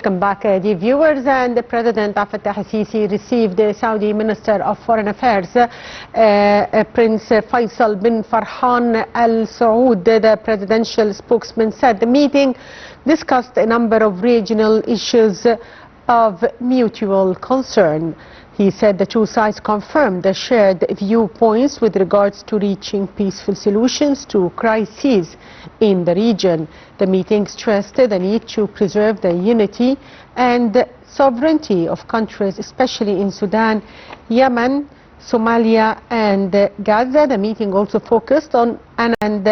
Welcome back, dear viewers. And the President Fattah al-Sisi received the Saudi Minister of Foreign Affairs, Prince Faisal bin Farhan Al Saud. The presidential spokesman said the meeting discussed a number of regional issues of mutual concern. He said the two sides confirmed the shared viewpoints with regards to reaching peaceful solutions to crises in the region. The meeting stressed the need to preserve the unity and sovereignty of countries, especially in Sudan, Yemen, Somalia and Gaza. The meeting also focused on, and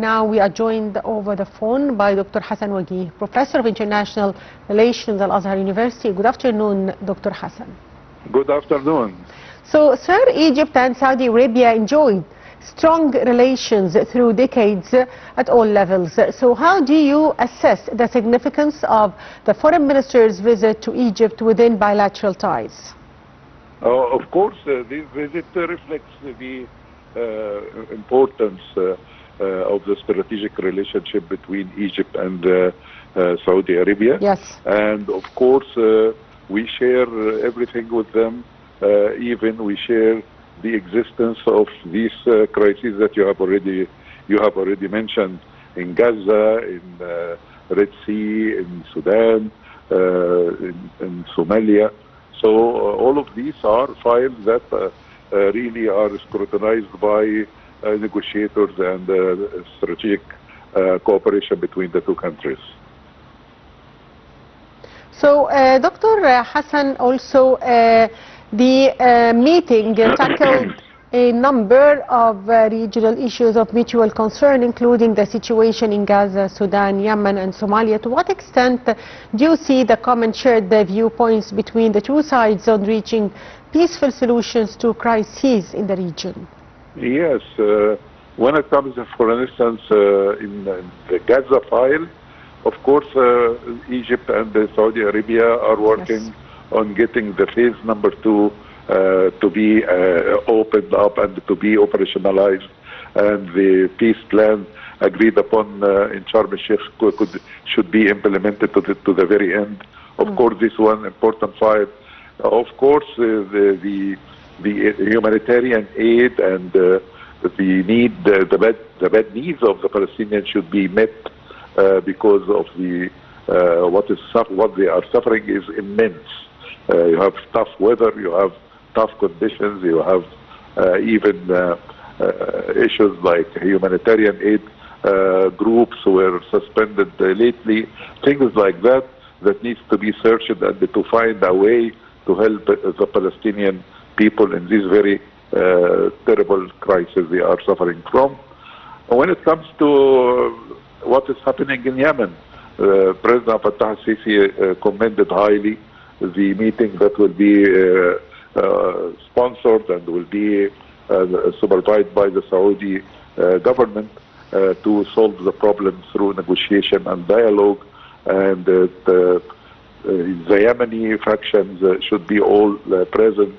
now we are joined over the phone by Dr. Hassan Wagih, Professor of International Relations at Al-Azhar University. Good afternoon, Dr. Hassan. Good afternoon. So, sir, Egypt and Saudi Arabia enjoyed strong relations through decades at all levels. So how do you assess the significance of the foreign minister's visit to Egypt within bilateral ties? Of course, this visit reflects the importance of the strategic relationship between Egypt and Saudi Arabia. Yes. And of course, we share everything with them. Even we share the existence of these crises that you have already mentioned in Gaza, in Red Sea, in Sudan, in Somalia. So all of these are files that really are scrutinized by negotiators and strategic cooperation between the two countries. So, Dr. Hassan, also the meeting tackled a number of regional issues of mutual concern, including the situation in Gaza, Sudan, Yemen and Somalia. To what extent do you see the common shared viewpoints between the two sides on reaching peaceful solutions to crises in the region? Yes, when it comes, for instance, in the Gaza file, of course, Egypt and Saudi Arabia are working on getting the phase number 2 to be opened up and to be operationalized, and the peace plan agreed upon in Sharm el-Sheikh should be implemented to the very end. Of course, this one important file. Of course, the humanitarian aid and the bad needs of the Palestinians should be met. Because of the what they are suffering is immense. You have tough weather, you have tough conditions, you have even issues like humanitarian aid groups were suspended lately. Things like that needs to be searched and to find a way to help the Palestinian people in this very terrible crisis they are suffering from. When it comes to what is happening in Yemen, President Fattah al-Sisi commended highly the meeting that will be sponsored and will be supervised by the Saudi government to solve the problem through negotiation and dialogue, and the Yemeni factions should be all present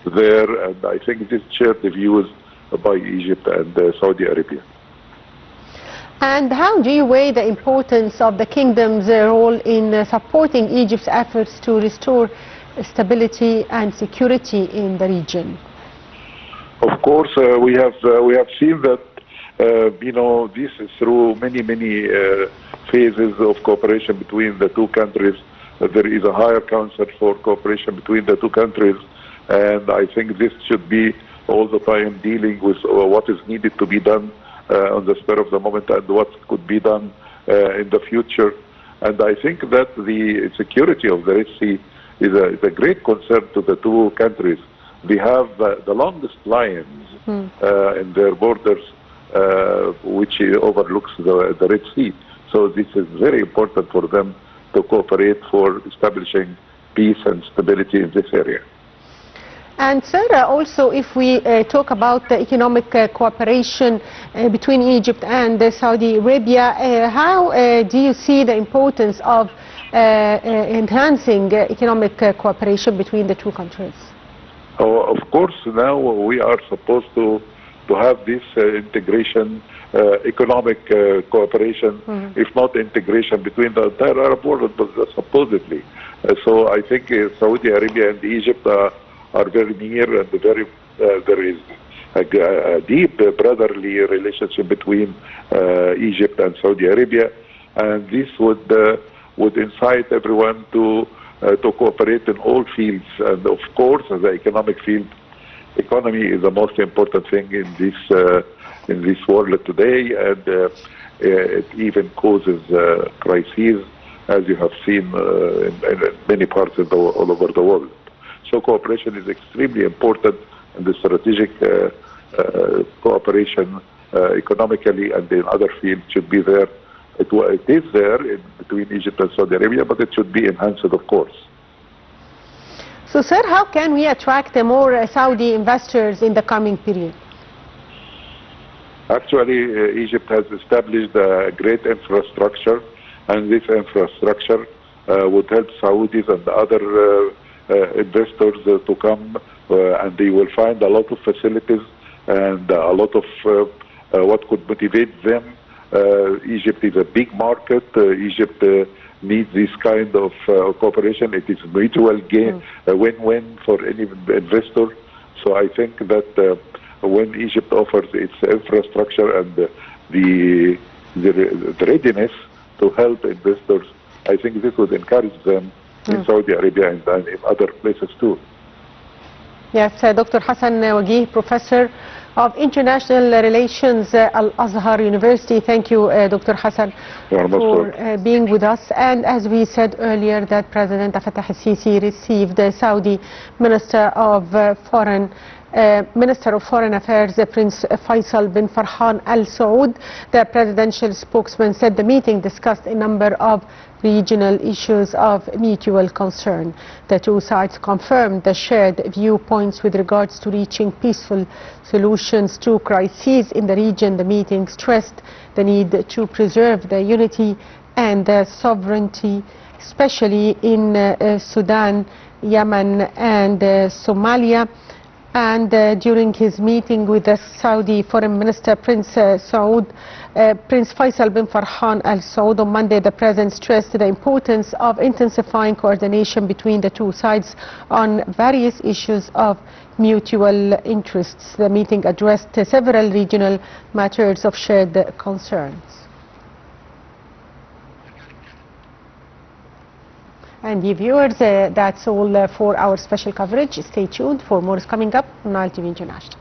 there, and I think this shared the views by Egypt and Saudi Arabia. And how do you weigh the importance of the kingdom's role in supporting Egypt's efforts to restore stability and security in the region? Of course, we have seen that this is through many phases of cooperation between the two countries. There is a higher council for cooperation between the two countries, and I think this should be all the time dealing with what is needed to be done on the spur of the moment and what could be done in the future. And I think that the security of the Red Sea is a great concern to the two countries. They have the longest lines in their borders, which overlooks the Red Sea. So this is very important for them to cooperate for establishing peace and stability in this area. And sir, also if we talk about the economic cooperation between Egypt and Saudi Arabia, how do you see the importance of enhancing economic cooperation between the two countries? Of course, now we are supposed to have this integration economic cooperation, if not integration, between the entire Arab world, but supposedly. So I think Saudi Arabia and Egypt are very near, and there is a deep brotherly relationship between Egypt and Saudi Arabia, and this would incite everyone to cooperate in all fields, and of course, the economic field. Economy is the most important thing in this world today, and it even causes crises, as you have seen in many parts of all over the world. So cooperation is extremely important, and the strategic cooperation economically and in other fields should be there. It is there between Egypt and Saudi Arabia, but it should be enhanced, of course. So, sir, how can we attract more Saudi investors in the coming period? Actually, Egypt has established a great infrastructure, and this infrastructure would help Saudis and other investors to come, and they will find a lot of facilities and a lot of what could motivate them. Egypt is a big market. Egypt needs this kind of cooperation. It is mutual gain, win-win for any investor. So I think that when Egypt offers its infrastructure and the readiness to help investors, I think this would encourage them in Saudi Arabia and in other places too. Yes, Dr. Hassan Wagih, Professor of International Relations, Al-Azhar University. Thank you, Dr. Hassan, for being with us. And as we said earlier, that President Fattah al-Sisi received the Saudi Minister of Foreign Affairs, Prince Faisal bin Farhan Al Saud. The presidential spokesman said the meeting discussed a number of regional issues of mutual concern. The two sides confirmed the shared viewpoints with regards to reaching peaceful solutions to crises in the region. The meeting stressed the need to preserve the unity and the sovereignty, especially in Sudan, Yemen and Somalia. And during his meeting with the Saudi Foreign Minister Prince Faisal bin Farhan Al Saud on Monday, the President stressed the importance of intensifying coordination between the two sides on various issues of mutual interests. The meeting addressed several regional matters of shared concerns. And the viewers, that's all for our special coverage. Stay tuned for more is coming up on Nile TV International.